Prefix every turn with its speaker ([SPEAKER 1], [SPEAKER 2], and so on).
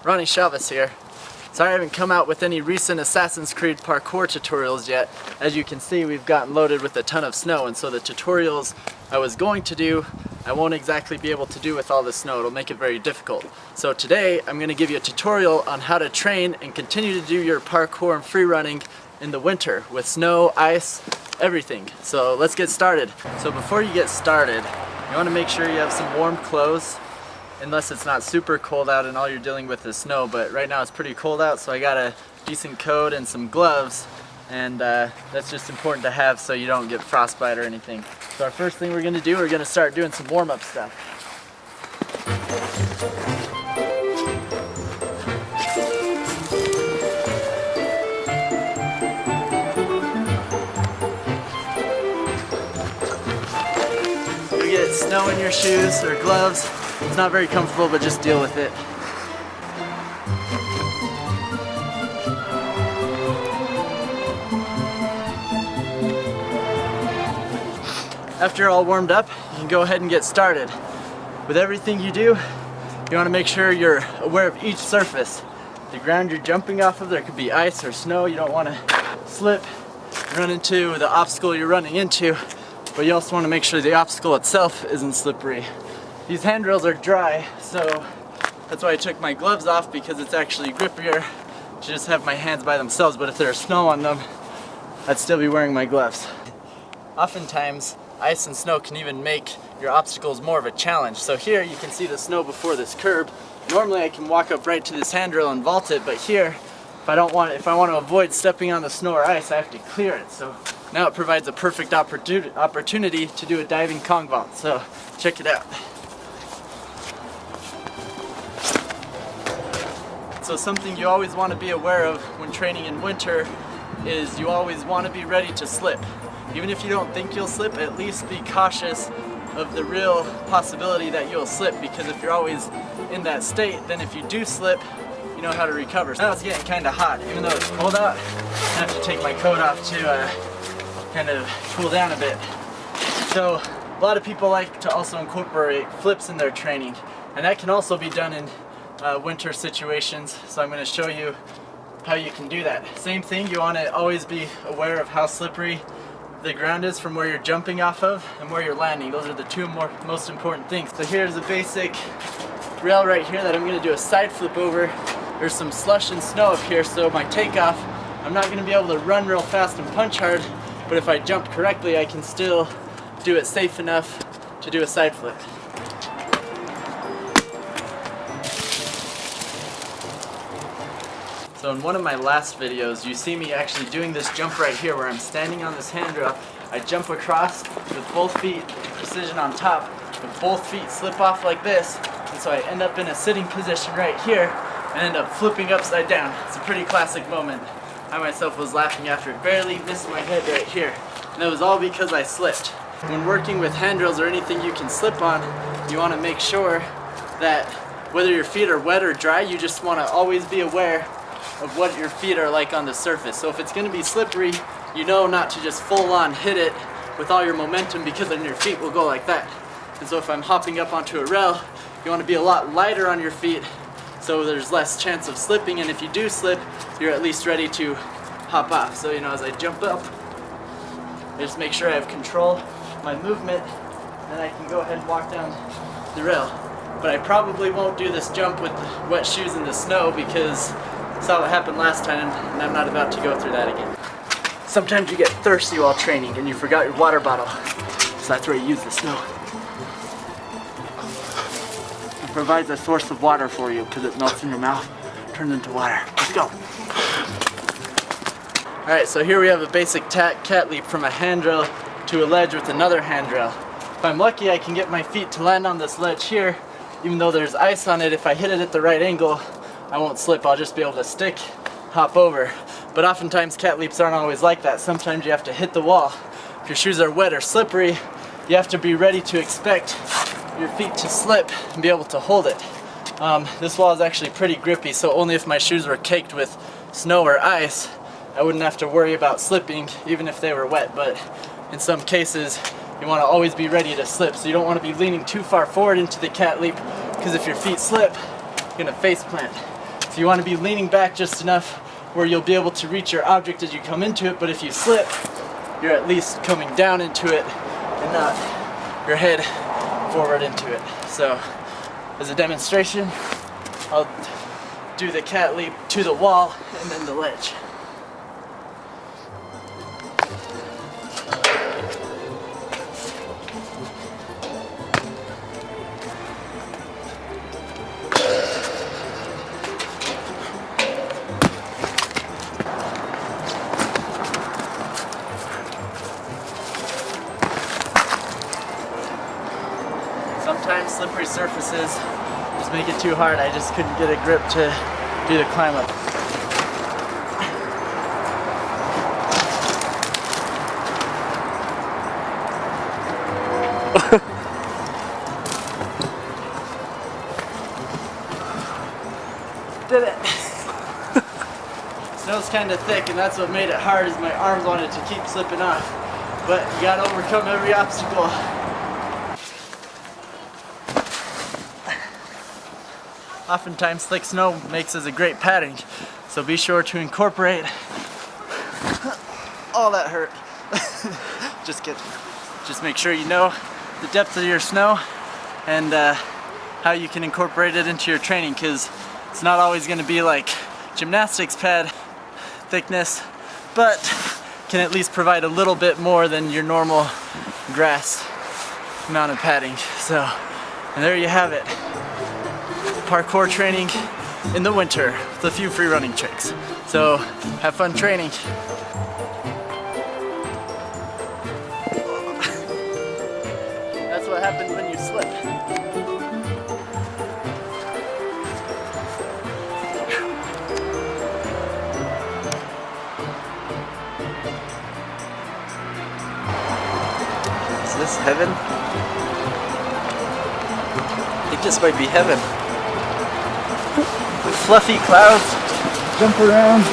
[SPEAKER 1] Ronnie, Shalvis here. Sorry I haven't come out with any recent Assassin's Creed parkour tutorials yet. As you can see, we've gotten loaded with a ton of snow, and so the tutorials I was going to do, I won't exactly be able to do with all the snow. It'll make it very difficult. So today, I'm going to give you a tutorial on how to train and continue to do your parkour and free running in the winter with snow, ice, everything. So let's get started. So before you get started, you want to make sure you have some warm clothes, unless it's not super cold out and all you're dealing with is snow, but right now it's pretty cold out, so I got a decent coat and some gloves, and that's just important to have so you don't get frostbite or anything. So our first thing we're going to do, we're going to start doing some warm-up stuff. You get snow in your shoes or gloves. It's not very comfortable, but just deal with it. After you're all warmed up, you can go ahead and get started. With everything you do, you want to make sure you're aware of each surface. The ground you're jumping off of, there could be ice or snow. You don't want to slip, run into the obstacle you're running into, but you also want to make sure the obstacle itself isn't slippery. These handrails are dry, so that's why I took my gloves off, because it's actually grippier to just have my hands by themselves, but if there's snow on them, I'd still be wearing my gloves. Oftentimes, ice and snow can even make your obstacles more of a challenge. So here you can see the snow before this curb. Normally I can walk up right to this handrail and vault it, but here, if I want to avoid stepping on the snow or ice, I have to clear it. So now it provides a perfect opportunity to do a diving Kong vault. So check it out. So something you always want to be aware of when training in winter is you always want to be ready to slip. Even if you don't think you'll slip, at least be cautious of the real possibility that you'll slip, because if you're always in that state, then if you do slip, you know how to recover. Now it's getting kind of hot. Even though it's cold out, I have to take my coat off to kind of cool down a bit. So a lot of people like to also incorporate flips in their training, and that can also be done in winter situations, so I'm going to show you how you can do that. Same thing, you want to always be aware of how slippery the ground is from where you're jumping off of and where you're landing. Those are the two most important things. So here's a basic rail right here that I'm going to do a side flip over. There's some slush and snow up here, so my takeoff, I'm not going to be able to run real fast and punch hard, but if I jump correctly, I can still do it safe enough to do a side flip. So in one of my last videos, you see me actually doing this jump right here where I'm standing on this handrail. I jump across with both feet, precision on top, but both feet slip off like this, and so I end up in a sitting position right here and end up flipping upside down. It's a pretty classic moment. I myself was laughing after it, barely missed my head right here, and it was all because I slipped. When working with handrails or anything you can slip on, you want to make sure that whether your feet are wet or dry, you just want to always be aware of what your feet are like on the surface. So if it's going to be slippery, you know not to just full on hit it with all your momentum, because then your feet will go like that. And so if I'm hopping up onto a rail, you want to be a lot lighter on your feet so there's less chance of slipping, and if you do slip, you're at least ready to hop off. So as I jump up, I just make sure I have control of my movement, and I can go ahead and walk down the rail. But I probably won't do this jump with wet shoes in the snow, because I saw what happened last time, and I'm not about to go through that again. Sometimes you get thirsty while training and you forgot your water bottle, so that's where you use the snow. It provides a source of water for you because it melts in your mouth, turns into water. Let's go. Alright, so here we have a basic cat leap from a handrail to a ledge with another handrail. If I'm lucky, I can get my feet to land on this ledge here. Even though there's ice on it, if I hit it at the right angle, I won't slip. I'll just be able to stick, hop over. But oftentimes cat leaps aren't always like that. Sometimes you have to hit the wall. If your shoes are wet or slippery, you have to be ready to expect your feet to slip and be able to hold it. This wall is actually pretty grippy, so only if my shoes were caked with snow or ice, I wouldn't have to worry about slipping, even if they were wet. But in some cases, you want to always be ready to slip, so you don't want to be leaning too far forward into the cat leap, because if your feet slip, you're going to face plant. you want to be leaning back just enough where you'll be able to reach your object as you come into it, but if you slip, you're at least coming down into it and not your head forward into it. So, as a demonstration, I'll do the cat leap to the wall and then the ledge. Sometimes slippery surfaces just make it too hard. I just couldn't get a grip to do the climb up. Did it! Snow's kind of thick, and that's what made it hard, is my arms wanted to keep slipping off. But you gotta overcome every obstacle. Oftentimes thick snow makes us a great padding, so be sure to incorporate. Oh, that hurt. Just kidding. Just make sure you know the depth of your snow and how you can incorporate it into your training, because it's not always going to be like gymnastics pad thickness, but can at least provide a little bit more than your normal grass amount of padding. So, and there you have it. Parkour training in the winter with a few free running tricks. So have fun training. That's what happens when you slip. Is this heaven? I think this might be heaven. Fluffy clouds jump around.